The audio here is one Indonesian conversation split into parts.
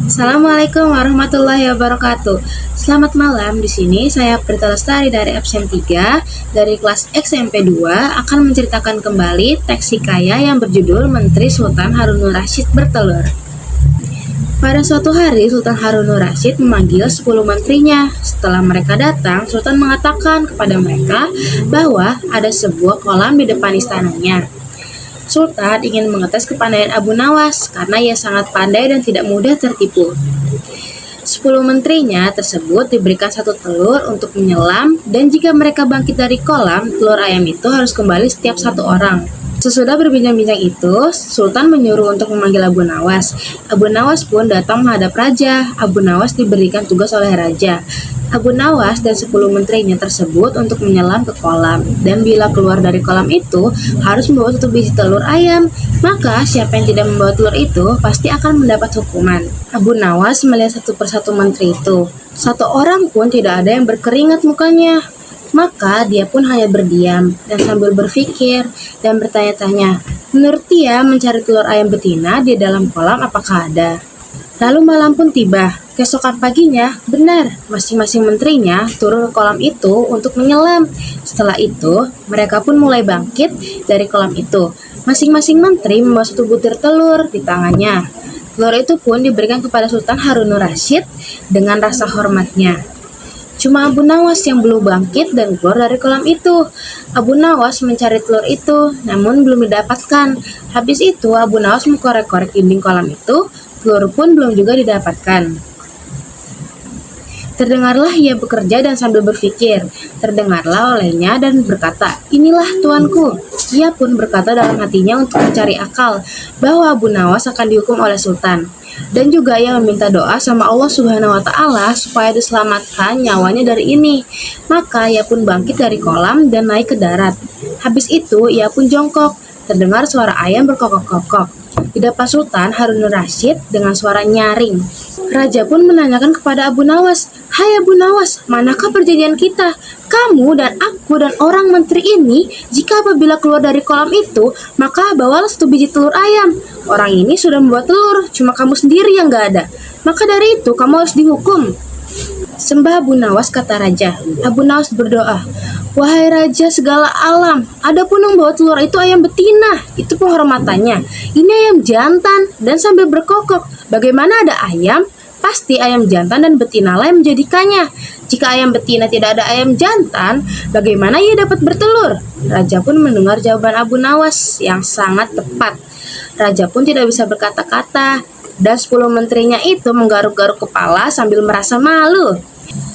Assalamualaikum warahmatullahi wabarakatuh. Selamat malam. Di sini saya Prita Lestari dari absen 3 dari kelas SMP 2 akan menceritakan kembali teks hikayat yang berjudul Menteri Sultan Harun Rasyid Bertelur. Pada suatu hari, Sultan Harun Rasyid memanggil 10 menterinya. Setelah mereka datang, Sultan mengatakan kepada mereka bahwa ada sebuah kolam di depan istananya. Sultan ingin mengetes kepandaian Abu Nawas karena ia sangat pandai dan tidak mudah tertipu. 10 menterinya tersebut diberikan satu telur untuk menyelam, dan jika mereka bangkit dari kolam, telur ayam itu harus kembali setiap satu orang. Sesudah berbincang-bincang itu, Sultan menyuruh untuk memanggil Abu Nawas. Abu Nawas pun datang menghadap raja. Abu Nawas diberikan tugas oleh raja. Abu Nawas dan 10 menterinya tersebut untuk menyelam ke kolam, dan bila keluar dari kolam itu harus membawa satu biji telur ayam. Maka siapa yang tidak membawa telur itu pasti akan mendapat hukuman. Abu Nawas melihat satu persatu menteri itu. Satu orang pun tidak ada yang berkeringat mukanya. Maka dia pun hanya berdiam dan sambil berpikir dan bertanya-tanya, menurut dia mencari telur ayam betina di dalam kolam apakah ada. Lalu malam pun tiba. Keesokan paginya, benar, masing-masing menterinya turun ke kolam itu untuk menyelam. Setelah itu, mereka pun mulai bangkit dari kolam itu. Masing-masing menteri membawa satu butir telur di tangannya. Telur itu pun diberikan kepada Sultan Harun Rasyid dengan rasa hormatnya. Cuma Abu Nawas yang belum bangkit dan keluar dari kolam itu. Abu Nawas mencari telur itu, namun belum didapatkan. Habis itu, Abu Nawas mengkorek-korek dinding kolam itu, telur pun belum juga didapatkan. Terdengarlah ia bekerja dan sambil berpikir. Terdengarlah olehnya dan berkata, inilah tuanku. Ia pun berkata dalam hatinya untuk mencari akal bahwa Abu Nawas akan dihukum oleh Sultan. Dan juga ia meminta doa sama Allah Subhanahu wa Ta'ala supaya diselamatkan nyawanya dari ini. Maka ia pun bangkit dari kolam dan naik ke darat. Habis itu ia pun jongkok. Terdengar suara ayam berkokok-kokok. Di depan Sultan Harun Rasyid dengan suara nyaring. Raja pun menanyakan kepada Abu Nawas, hai Abu Nawas, manakah perjanjian kita? Kamu dan aku dan orang menteri ini, jika apabila keluar dari kolam itu, maka bawalah satu biji telur ayam. Orang ini sudah membawa telur, cuma kamu sendiri yang gak ada. Maka dari itu kamu harus dihukum. Sembah Abu Nawas, kata raja. Abu Nawas berdoa, wahai raja segala alam, adapun yang bawa telur itu ayam betina, itu penghormatannya. Ini ayam jantan dan sambil berkokok. Bagaimana ada ayam? Pasti ayam jantan dan betina lah yang menjadikannya. Jika ayam betina tidak ada ayam jantan, bagaimana ia dapat bertelur? Raja pun mendengar jawaban Abu Nawas yang sangat tepat. Raja pun tidak bisa berkata-kata, dan 10 menterinya itu menggaruk-garuk kepala sambil merasa malu.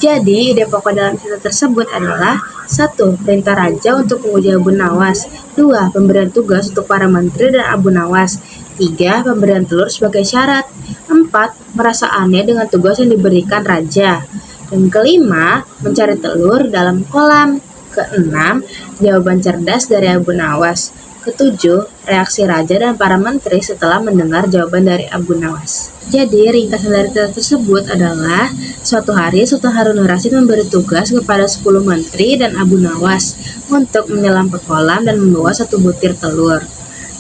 Jadi, ide pokok dalam cerita tersebut adalah 1. Perintah raja untuk menguji Abu Nawas. 2. Pemberian tugas untuk para menteri dan Abu Nawas. 3. Pemberian telur sebagai syarat. 4. Merasa aneh dengan tugas yang diberikan raja. Dan kelima, mencari telur dalam kolam. Keenam, jawaban cerdas dari Abu Nawas. Ketujuh, reaksi raja dan para menteri setelah mendengar jawaban dari Abu Nawas. Jadi, ringkasan dari cerita tersebut adalah suatu hari Sultan Harun Rasyid memberi tugas kepada 10 menteri dan Abu Nawas untuk menyelam ke kolam dan membawa satu butir telur.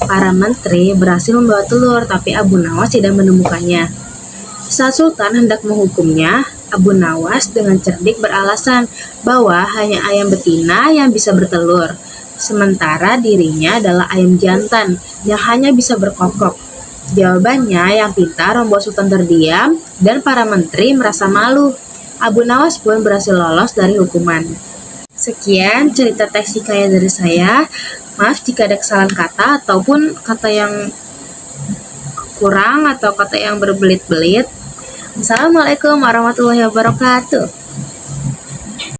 Para menteri berhasil membawa telur, tapi Abu Nawas tidak menemukannya. Saat Sultan hendak menghukumnya, Abu Nawas dengan cerdik beralasan bahwa hanya ayam betina yang bisa bertelur, sementara dirinya adalah ayam jantan yang hanya bisa berkokok. Jawabannya yang pintar membuat Sultan terdiam dan para menteri merasa malu. Abu Nawas pun berhasil lolos dari hukuman. Sekian cerita teks hikayat dari saya. Maaf jika ada kesalahan kata ataupun kata yang kurang atau kata yang berbelit-belit. Assalamualaikum warahmatullahi wabarakatuh.